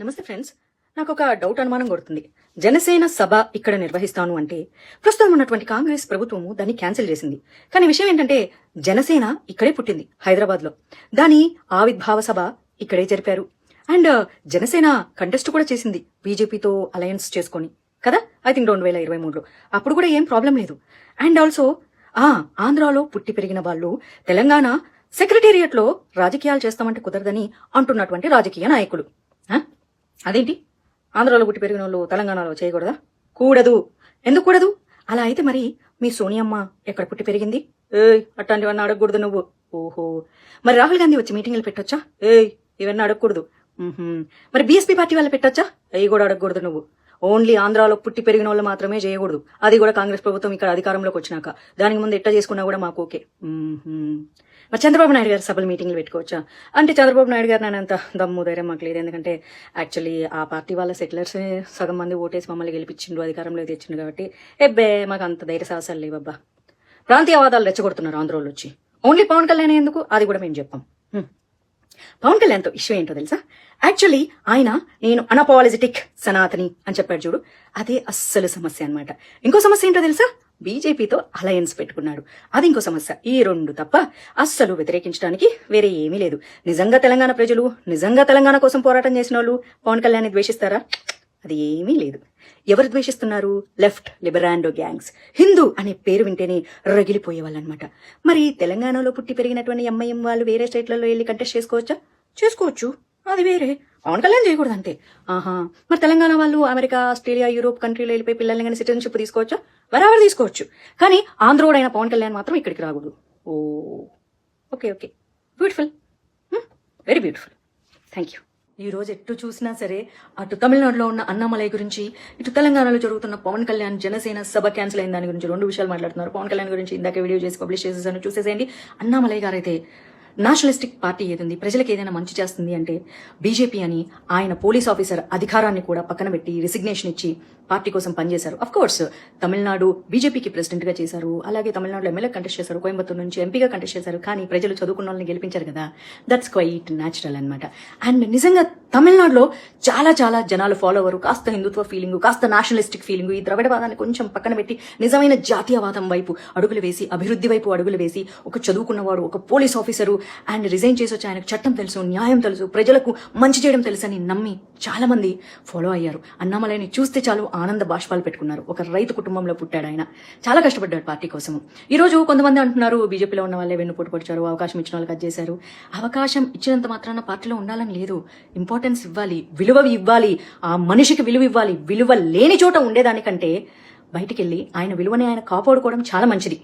నమస్తే ఫ్రెండ్స్, నాకు ఒక డౌట్ అనుమానం కొడుతుంది. జనసేన సభ ఇక్కడ నిర్వహిస్తాను అంటే ప్రస్తుతం ఉన్నటువంటి కాంగ్రెస్ ప్రభుత్వము దాన్ని క్యాన్సిల్ చేసింది. కానీ విషయం ఏంటంటే జనసేన ఇక్కడే పుట్టింది, హైదరాబాద్ లో. దాని ఆవిర్భావ సభ ఇక్కడే జరిపారు. అండ్ జనసేన కంటెస్ట్ కూడా చేసింది బీజేపీతో అలయన్స్ చేసుకొని కదా, ఐ థింక్ 2023లో. అప్పుడు కూడా ఏం ప్రాబ్లం లేదు. అండ్ ఆల్సో ఆంధ్రాలో పుట్టి పెరిగిన వాళ్ళు తెలంగాణ సెక్రటేరియట్ లో రాజకీయాలు చేస్తామంటే కుదరదని అంటున్నటువంటి రాజకీయ నాయకులు. అదేంటి, ఆంధ్రాలో పుట్టి పెరిగిన వాళ్ళు తెలంగాణలో చేయకూడదా? కూడదు. ఎందుకు కూడదు? అలా అయితే మరి మీ సోనియమ్మ ఎక్కడ పుట్టి పెరిగింది? అట్లాంటివన్నీ అడగకూడదు నువ్వు. ఓహో, మరి రాహుల్ గాంధీ వచ్చి మీటింగ్లు పెట్టొచ్చా? ఇవన్నీ అడగకూడదు. మరి బీఎస్పీ పార్టీ వాళ్ళు పెట్టొచ్చా? అవి కూడా అడగకూడదు నువ్వు. ఓన్లీ ఆంధ్రాలో పుట్టి పెరిగిన వాళ్ళు మాత్రమే చేయకూడదు. అది కూడా కాంగ్రెస్ ప్రభుత్వం ఇక్కడ అధికారంలోకి వచ్చినాక. దానికి ముందు ఎట్లా చేసుకున్నా కూడా మాకు ఓకే. మరి చంద్రబాబు నాయుడు గారు సభలు మీటింగ్లు పెట్టుకోవచ్చా అంటే చంద్రబాబు నాయుడు గారు నేనంత దమ్ము ధైర్యం మాకు లేదు. ఎందుకంటే యాక్చువల్లీ ఆ పార్టీ వాళ్ళ సెటిలర్స్ సగం మంది ఓటేసి మమ్మల్ని గెలిపించిండు, అధికారంలో తెచ్చిండు. కాబట్టి మాకు అంత ధైర్య సాహసాలు లేవబ్బా. ప్రాంతీయవాదాలు రెచ్చగొడుతున్నారు ఆంధ్రోళ్ళు వచ్చి. ఓన్లీ పవన్ కళ్యాణ్ ఎందుకు అది కూడా మేము చెప్పాం. పవన్ కళ్యాణ్తో ఇష్యూ ఏంటో తెలుసా? యాక్చువల్లీ ఆయన నేను అన్అపాలజెటిక్ సనాతని అని చెప్పాడు చూడు, అదే అస్సలు సమస్య అన్నమాట. ఇంకో సమస్య ఏంటో తెలుసా? బీజేపీతో అలయన్స్ పెట్టుకున్నాడు, అది ఇంకో సమస్య. ఈ రెండు తప్ప అస్సలు వ్యతిరేకించడానికి వేరే ఏమీ లేదు. నిజంగా తెలంగాణ ప్రజలు, నిజంగా తెలంగాణ కోసం పోరాటం చేసిన వాళ్ళు పవన్ కళ్యాణ్ ద్వేషిస్తారా? అది ఏమీ లేదు. ఎవరు ద్వేషిస్తున్నారు? లెఫ్ట్ లిబరాండో గ్యాంగ్స్. హిందూ అనే పేరు వింటేనే రగిలిపోయే వాళ్ళు అనమాట. మరి తెలంగాణలో పుట్టి పెరిగినటువంటి ఎంఐఎం వాళ్ళు వేరే స్టేట్లలో వెళ్ళి కంటెస్ట్ చేసుకోవచ్చా? చేసుకోవచ్చు, అది వేరే. పవన్ కళ్యాణ్ చేయకూడదు అంతే. మరి తెలంగాణ వాళ్ళు అమెరికా, ఆస్ట్రేలియా, యూరోప్ కంట్రీలో వెళ్ళిపోయి పిల్లల్ని కానీ సిటిజన్షిప్ తీసుకోవచ్చా? బరాబర్ తీసుకోవచ్చు. కానీ ఆంధ్రోడైన పవన్ కళ్యాణ్ మాత్రం ఇక్కడికి రాకూడదు. Okay, beautiful, very beautiful. Thank you. ఈ రోజు ఎటు చూసినా సరే అటు తమిళనాడులో ఉన్న అన్నామలై గురించి, ఇటు తెలంగాణలో జరుగుతున్న పవన్ కళ్యాణ్ జనసేన సభ క్యాన్సిల్ అయిన దాని గురించి రెండు విషయాలు మాట్లాడుతున్నారు. పవన్ కళ్యాణ్ గురించి ఇందాక వీడియో చేసి పబ్లిష్ చేసేసాను, చూసేసేయండి. అన్నామలై గారు అయితే నేషనలిస్టిక్ పార్టీ ఏది ప్రజలకు ఏదైనా మంచి చేస్తుంది అంటే బీజేపీ అని ఆయన పోలీస్ ఆఫీసర్ అధికారాన్ని కూడా పక్కన పెట్టి రిసిగ్నేషన్ ఇచ్చి పార్టీ కోసం పనిచేశారు. అఫ్ కోర్స్ తమిళనాడు బీజేపీకి ప్రెసిడెంట్ గా చేశారు, అలాగే తమిళనాడులో ఎమ్మెల్యే కంటెస్ట్ చేశారు, కోయంబత్తూరు నుంచి ఎంపీగా కంటెస్ట్ చేశారు. కానీ ప్రజలు చదువుకున్న వాళ్ళని గెలిపించారు కదా, దట్స్ క్వైట్ న్యాచురల్ అనమాట. అండ్ నిజంగా తమిళనాడులో చాలా చాలా జనాలు ఫాలో అవ్వరు. కాస్త హిందుత్వ ఫీలింగ్, కాస్త నేషనలిస్టిక్ ఫీలింగ్, ఈ ద్రవిడవాదాన్ని కొంచెం పక్కన పెట్టి నిజమైన జాతీయవాదం వైపు అడుగులు వేసి, అభివృద్ధి వైపు అడుగులు వేసి, ఒక చదువుకున్నవాడు, ఒక పోలీస్ ఆఫీసరు అండ్ రిజైన్ చేసి వచ్చి ఆయనకు చట్టం తెలుసు, న్యాయం తెలుసు, ప్రజలకు మంచి చేయడం తెలుసు అని నమ్మి చాలా మంది ఫాలో అయ్యారు. అన్నామలైని చూస్తే చాలు ఆనంద బాష్పాలు పెట్టుకున్నారు. ఒక రైతు కుటుంబంలో పుట్టాడు ఆయన, చాలా కష్టపడ్డాడు పార్టీ కోసం. ఈ రోజు కొంతమంది అంటున్నారు బీజేపీలో ఉన్న వాళ్ళే వెన్నుపోటు పొడిచారు, అవకాశం ఇచ్చిన వాళ్ళు కట్ చేశారు. అవకాశం ఇచ్చినంత మాత్రాన పార్టీలో ఉండాలని లేదు. ఇంపార్టెన్స్ ఇవ్వాలి, విలువ ఇవ్వాలి, ఆ మనిషికి విలువ ఇవ్వాలి. విలువ లేని చోట ఉండేదానికంటే బయటికి వెళ్ళి ఆయన విలువని ఆయన కాపాడుకోవడం చాలా మంచిది.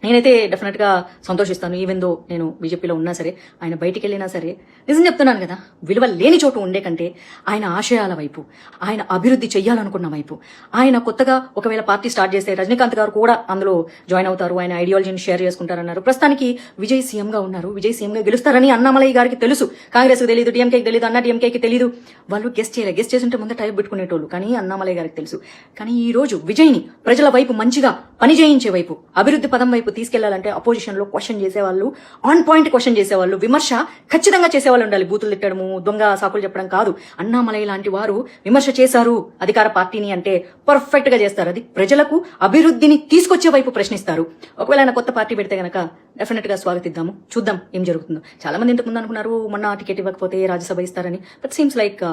నేనైతే డెఫినెట్ గా సంతోషిస్తాను. ఈవెన్ దో నేను బీజేపీలో ఉన్నా సరే, ఆయన బయటికి వెళ్ళినా సరే, నిజం చెప్తున్నాను కదా, విలువ లేని చోటు ఉండే కంటే ఆయన ఆశయాల వైపు, ఆయన అభివృద్ధి చెయ్యాలనుకున్న వైపు, ఆయన కొత్తగా ఒకవేళ పార్టీ స్టార్ట్ చేస్తే రజనీకాంత్ గారు కూడా అందులో జాయిన్ అవుతారు, ఆయన ఐడియాలజీని షేర్ చేసుకుంటారన్నారు. ప్రస్తుతానికి విజయ్ సీఎం గా ఉన్నారు, విజయ్ సీఎం గా గెలుస్తారని అన్నామలై గారికి తెలుసు. కాంగ్రెస్ కు తెలియదు, డిఎంకేకి తెలియదు, అన్న డిఎంకేకి తెలియదు. వాళ్ళు గెస్ట్ చేయలేదు. గెస్ట్ చేస్తుంటే ముందు టైప్ పెట్టుకునేటోళ్ళు, కానీ అన్నామలై గారికి తెలుసు. కానీ ఈ రోజు విజయ్ని ప్రజల వైపు మంచిగా పని చేయించే వైపు, అభివృద్ధి పదం వైపు తీసుకెళ్లాలంటే అపోజిషన్ లో క్వశ్చన్ చేసేవాళ్ళు, ఆన్ పాయింట్ క్వశ్చన్ చేసేవాళ్ళు, విమర్శ ఖచ్చితంగా చేసేవాళ్ళు ఉండాలి. బూతులు తిట్టడము, దొంగ సాకులు చెప్పడం కాదు. అన్నామలై లాంటి వారు విమర్శ చేశారు అధికార పార్టీని అంటే పర్ఫెక్ట్ గా చేస్తారు. అది ప్రజలకు అభివృద్ధిని తీసుకొచ్చే వైపు ప్రశ్నిస్తారు. ఒకవేళ ఆయన కొత్త పార్టీ పెడితే గనక డెఫినెట్ గా స్వాగతిద్దాము, చూద్దాం ఏం జరుగుతుందో. చాలా మంది ఇంతకు ముందు అనుకున్నారు మొన్న టికెట్ ఇవ్వకపోతే రాజ్యసభ ఇస్తారని, బట్ సీమ్స్ లైక్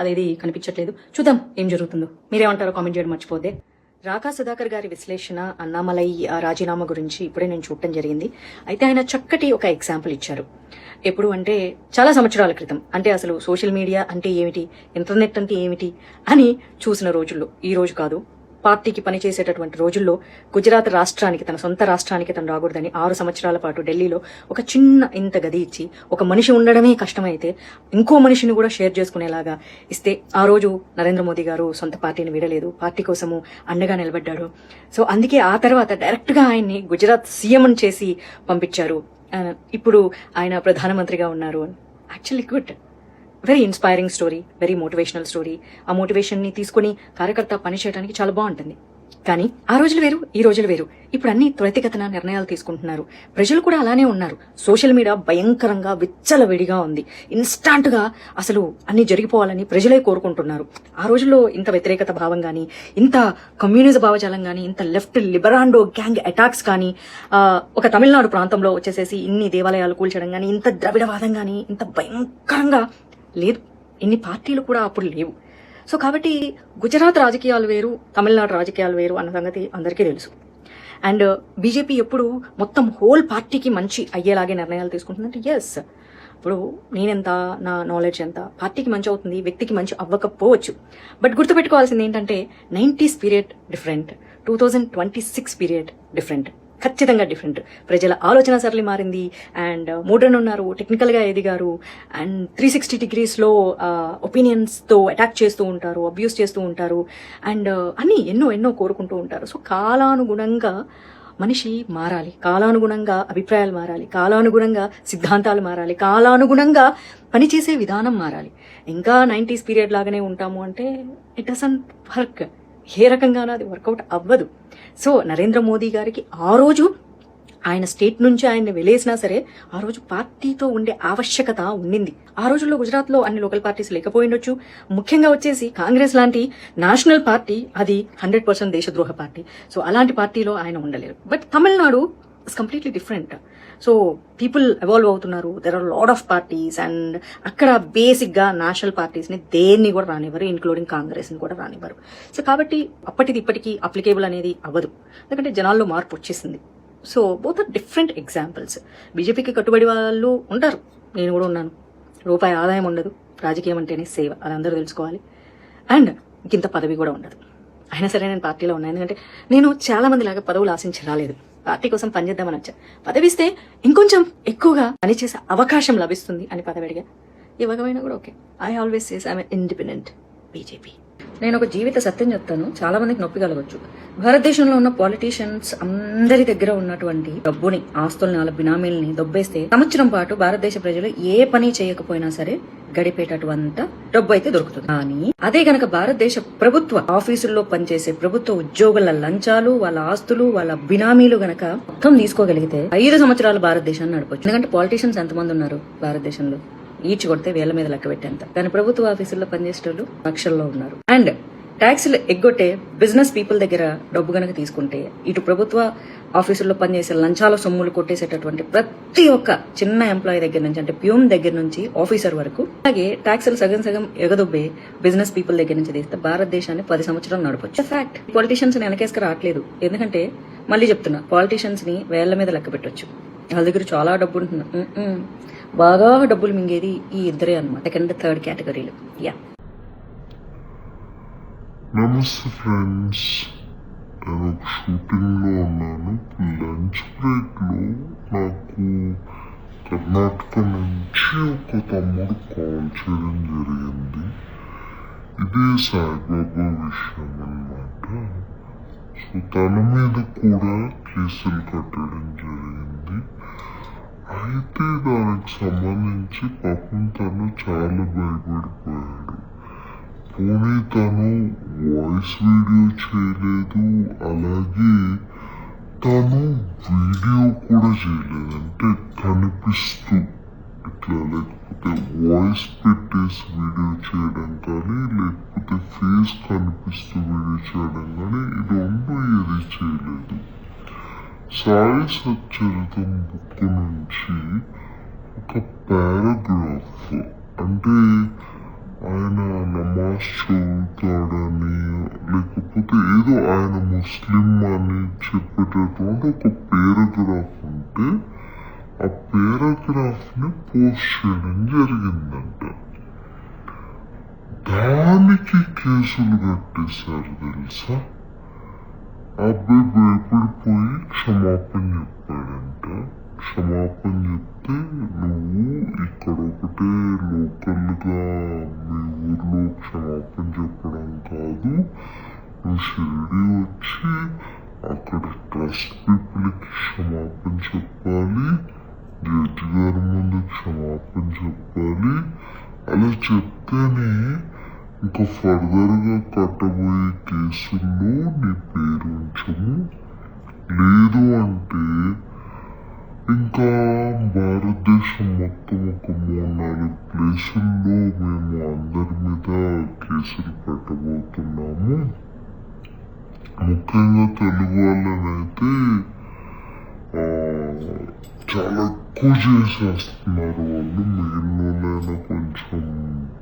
అదేది కనిపించట్లేదు. చూద్దాం ఏం జరుగుతుందో. మీరేమంటారో కామెంట్ చేయడం మర్చిపోతే. రాకా సుధాకర్ గారి విశ్లేషణ అన్నామలై రాజీనామా గురించి ఇప్పుడే నేను చూడటం జరిగింది. అయితే ఆయన చక్కటి ఒక ఎగ్జాంపుల్ ఇచ్చారు. ఎప్పుడు అంటే చాలా సంవత్సరాల క్రితం, అంటే అసలు సోషల్ మీడియా అంటే ఏమిటి, ఇంటర్నెట్ అంటే ఏమిటి అని చూసిన రోజుల్లో, ఈ రోజు కాదు, పార్టీకి పనిచేసేటటువంటి రోజుల్లో గుజరాత్ రాష్ట్రానికి, తన సొంత రాష్ట్రానికి తను రాకూడదని 6 సంవత్సరాల పాటు ఢిల్లీలో ఒక చిన్న ఇంత గది ఇచ్చి, ఒక మనిషి ఉండడమే కష్టమైతే ఇంకో మనిషిని కూడా షేర్ చేసుకునేలాగా ఇస్తే, ఆ రోజు నరేంద్ర మోదీ గారు సొంత పార్టీని విడలేదు, పార్టీ కోసము అండగా నిలబడ్డాడు. సో అందుకే ఆ తర్వాత డైరెక్ట్ గా ఆయన్ని గుజరాత్ సీఎం చేసి పంపించారు. ఇప్పుడు ఆయన ప్రధానమంత్రిగా ఉన్నారు. Actually good, very inspiring story, very motivational story. ఆ మోటివేషన్ ని తీసుకుని కార్యకర్త పని చేయడానికి చాలా బాగుంటుంది. కానీ ఆ రోజులు వేరు, ఈ రోజులు వేరు. ఇప్పుడు అన్ని త్వరితగతిన నిర్ణయాలు తీసుకుంటున్నారు. ప్రజలు కూడా అలానే ఉన్నారు. సోషల్ మీడియా భయంకరంగా విచ్చలవిడిగా ఉంది. ఇన్స్టాంట్ గా అసలు అన్ని జరిగిపోవాలని ప్రజలే కోరుకుంటున్నారు. ఆ రోజుల్లో ఇంత వ్యతిరేకత భావం గానీ, ఇంత కమ్యూనిజం భావజాలం గానీ, ఇంత లెఫ్ట్ లిబరాండో గ్యాంగ్ అటాక్స్ కానీ, ఒక తమిళనాడు ప్రాంతంలో వచ్చేసేసి ఇన్ని దేవాలయాలు కూల్చడం గానీ, ఇంత ద్రవిడవాదం గానీ, ఇంత భయంకరంగా లేదు. ఇన్ని పార్టీలు కూడా అప్పుడు లేవు. సో కాబట్టి గుజరాత్ రాజకీయాలు వేరు, తమిళనాడు రాజకీయాలు వేరు అన్న సంగతి అందరికీ తెలుసు. అండ్ బీజేపీ ఎప్పుడు మొత్తం హోల్ పార్టీకి మంచి అయ్యేలాగే నిర్ణయాలు తీసుకుంటుందంటే ఎస్, ఇప్పుడు నేనెంత, నా నాలెడ్జ్ ఎంత, పార్టీకి మంచి అవుతుంది, వ్యక్తికి మంచి అవ్వకపోవచ్చు. బట్ గుర్తుపెట్టుకోవాల్సింది ఏంటంటే 90s period different, 2026 period different, ఖచ్చితంగా డిఫరెంట్. ప్రజల ఆలోచన సరళి మారింది. అండ్ మోడర్న్ ఉన్నారు, టెక్నికల్ గా ఎదిగారు. అండ్ 360 degrees ఒపీనియన్స్ తో అటాక్ చేస్తూ ఉంటారు, అబ్యూస్ చేస్తూ ఉంటారు. అండ్ అన్ని ఎన్నో కోరుకుంటూ ఉంటారు. సో కాలానుగుణంగా మనిషి మారాలి, కాలానుగుణంగా అభిప్రాయాలు మారాలి, కాలానుగుణంగా సిద్ధాంతాలు మారాలి, కాలానుగుణంగా పనిచేసే విధానం మారాలి. ఇంకా 90s పీరియడ్ లాగానే ఉంటాము అంటే ఇట్ డజంట్ వర్క్. ఏ రకంగానూ అది వర్కౌట్ అవ్వదు. సో నరేంద్ర మోదీ గారికి ఆ రోజు ఆయన స్టేట్ నుంచి ఆయన వెలేసినా సరే ఆ రోజు పార్టీతో ఉండే ఆవశ్యకత ఉండింది. ఆ రోజుల్లో గుజరాత్ లో అన్ని లోకల్ పార్టీస్ లేకపోయిండొచ్చు. ముఖ్యంగా వచ్చేసి కాంగ్రెస్ లాంటి నేషనల్ పార్టీ అది 100% దేశద్రోహ పార్టీ. సో అలాంటి పార్టీలో ఆయన ఉండలేరు. But Tamil Nadu is completely different. So people evolve అవుతున్నారు. There are lot of parties. And అక్కడ బేసిక్ గా నేషనల్ పార్టీస్ ని దేన్ని కూడా రానివ్వరు, ఇంక్లూడింగ్ కాంగ్రెస్ ని కూడా రానివ్వరు. సో కాబట్టి అప్పటిది ఇప్పటికీ అప్లికేబుల్ అనేది అవ్వదు, ఎందుకంటే జనాల్లో మార్పు వచ్చేసింది. So both are different examples. బీజేపీకి కట్టుబడి వాళ్ళు ఉంటారు, నేను కూడా ఉన్నాను. రూపాయి ఆదాయం ఉండదు, రాజకీయం అంటేనే సేవ, అది అందరూ తెలుసుకోవాలి. అండ్ ఇంత పదవి కూడా ఉండదు. అయినా సరే నేను పార్టీలో ఉన్నాను, ఎందుకంటే నేను చాలా మంది లాగా పదవులు ఆశించి రాలేదు. పార్టీ కోసం పనిచేద్దామని వచ్చా. పదవిస్తే ఇంకొంచెం ఎక్కువగా పనిచేసే అవకాశం లభిస్తుంది అని పదవి అడిగా. ఇవ్వకపోయినా కూడా okay. I always says I'm independent BJP. నేను ఒక జీవిత సత్యం చెప్తాను, చాలా మందికి నొప్పి కలగొచ్చు. భారతదేశంలో ఉన్న పాలిటీషియన్స్ అందరి దగ్గర ఉన్నటువంటి డబ్బుని, ఆస్తుల్ని, వాళ్ళ బినామీల్ని దొబ్బేస్తే సంవత్సరం పాటు భారతదేశ ప్రజలు ఏ పని చేయకపోయినా సరే గడిపేటటువంటి డబ్బు అయితే దొరుకుతుంది. కానీ అదే గనక భారతదేశ ప్రభుత్వ ఆఫీసుల్లో పనిచేసే ప్రభుత్వ ఉద్యోగుల లంచాలు, వాళ్ళ ఆస్తులు, వాళ్ళ బినామీలు గనక మొత్తం తీసుకోగలిగితే 5 సంవత్సరాలు భారతదేశాన్ని నడపచ్చు. ఎందుకంటే పాలిటీషియన్స్ ఎంతమంది ఉన్నారు భారతదేశంలో? ఈడ్చి కొడితే వేల మీద లెక్క పెట్టేంత. కానీ ప్రభుత్వ ఆఫీసుల్లో పనిచేసేటోళ్ళు లక్షల్లో ఉన్నారు. అండ్ ట్యాక్సులు ఎగ్గొట్టే బిజినెస్ పీపుల్ దగ్గర డబ్బు గనక తీసుకుంటే, ఇటు ప్రభుత్వ ఆఫీసుల్లో పనిచేసే లంచాల సొమ్ములు కొట్టేసేటటువంటి ప్రతి ఒక్క చిన్న ఎంప్లాయీ దగ్గర నుంచి, అంటే ప్యూన్ దగ్గర నుంచి ఆఫీసర్ వరకు, అలాగే ట్యాక్సులు సగం ఎగదొబ్బే బిజినెస్ పీపుల్ దగ్గర నుంచి తీస్తే భారతదేశాన్ని 10 సంవత్సరాలు నడపచ్చు. ఫ్యాక్ట్. పాలిటీషియన్స్ వెనకేసుకు రావట్లేదు. ఎందుకంటే మళ్ళీ చెప్తున్నా, పాలిటీషియన్స్ ని వేళ్ల మీద లెక్క పెట్టొచ్చు. వాళ్ళ దగ్గర చాలా డబ్బు ఉంటుంది. బాగా డబ్బులు మింగేది ఈ ఇద్దరే అన్నమాట, సెకండ్ థర్డ్ కేటగిరీలు. యా, నమస్తే ఫ్రెండ్స్, నేను ఒక షూటింగ్ లో ఉన్నాను. లంచ్ బ్రేక్ లో నాకు కర్ణాటక నుంచి ఒక తమ్ముడు కాల్ చేయడం జరిగింది. ఇదే సాయిబాబా విషయం అన్నమాట. సో తన మీద కూడా కేసులు కట్టడం జరిగింది. అయితే దానికి సంబంధించి పాపం తను చాలా భయపడిపోయాడు. పోనీ తను వాయిస్ వీడియో చేయలేదు, అలాగే తను వీడియో కూడా చేయలేదు. అంటే కనిపిస్తూ ఇట్లా, లేకపోతే వాయిస్ పెట్టేసి వీడియో చేయడం కానీ, లేకపోతే ఫేస్ కనిపిస్తూ వీడియో చేయడం కానీ, ఇది ఏది చేయలేదు. సాయి సచ్చరితం బుక్ నుంచి ఒక పారాగ్రాఫ్, అంటే ఆయన నమాజ్ చదువుతాడని, లేకపోతే ఏదో ఆయన ముస్లిం అని చెప్పేటటువంటి ఒక పారాగ్రాఫ్ ఉంటే ఆ పారాగ్రాఫ్ ని పోస్ట్ చేయడం జరిగిందంట. దానికి కేసులు కట్టేశారు తెలుసా. అబ్బాయి భయపడిపోయి క్షమాపణ చెప్పాడంట. క్షమాపణ చెప్తే, నువ్వు ఇక్కడ ఒకటే లోకల్ గా మీ ఊర్లో క్షమాపణ చెప్పడం కాదు, నువ్వు షిరిడి వచ్చి అక్కడ ట్రస్ట్ పీపుల్ కి క్షమాపణ చెప్పాలి, జడ్జి గారి ముందు క్షమాపణ చెప్పాలి. అలా చెప్తేనే ఇంకా ఫర్దర్ గా కట్టబోయే కేసుల్లో నీ పేరు ఉంచము. లేదు అంటే ఇంకా భారతదేశం మొత్తం ఒక 3-4 ప్లేసుల్లో మేము అందరి మీద కేసులు పెట్టబోతున్నాము. ముఖ్యంగా తెలుగు వాళ్ళనైతే చాలా ఎక్కువ చేసేస్తున్నారు. వాళ్ళు మిగిలిన వాళ్ళైనా కొంచెం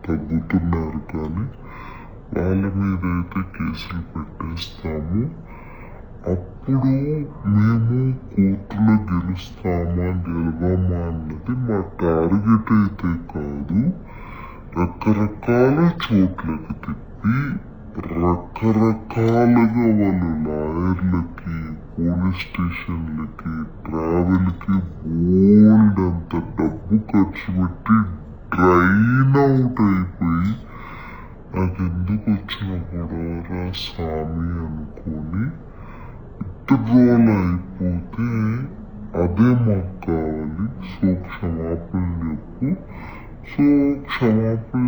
తగ్గుతున్నారు, కానీ వాళ్ళ మీద అయితే కేసులు పెట్టేస్తాము. అప్పుడు మేము కోర్టులో గెలుస్తామా గెలవమా అన్నది మా టార్గెట్ అయితే కాదు. రకరకాల చోట్లకి తిప్పి రకరకాలుగా వాళ్ళు లాయర్లకి, పోలీస్ స్టేషన్లకి, ట్రావెల్కి బోల్డ్ అంత డబ్బు ఖర్చు పెట్టి డ్రైన్ అవుట్ అయిపోయి నాకెందుకు వచ్చిన గొడవరా స్వామి అనుకొని విత్డ్రాల్ అయిపోతే అదే మాకు కావాలి. సో క్షమాపణ చెప్పు. సో క్షమాపణ